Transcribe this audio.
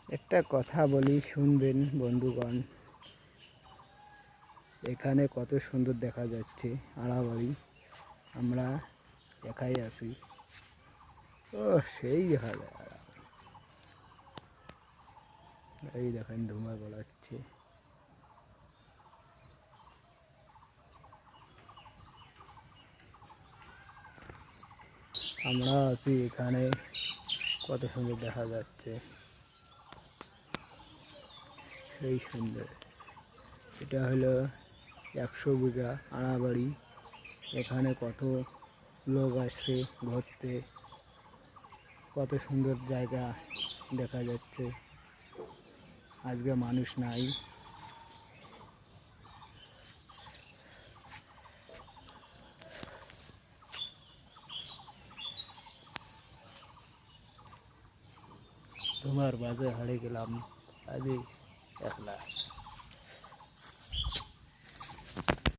একটা কথা বলি শুনবেন বন্ধুগণ। এখানে কত সুন্দর দেখা যাচ্ছে আড়াবাড়ি। আমরা একাই আছি। ও সেই দেখা যায় আড়াবাড়ি। এই দেখেন ধুমা গলাচ্ছে। আমরা আছি এখানে, কত সুন্দর দেখা যাচ্ছে, সেই সুন্দর। এটা হলো 100 বিঘা আড়াবাড়ি। এখানে কত লোক আসছে ঘুরতে, কত সুন্দর জায়গা দেখা যাচ্ছে। আজকে মানুষ নাই। তোমার মাঝে হারিয়ে গেলাম আজ একলা।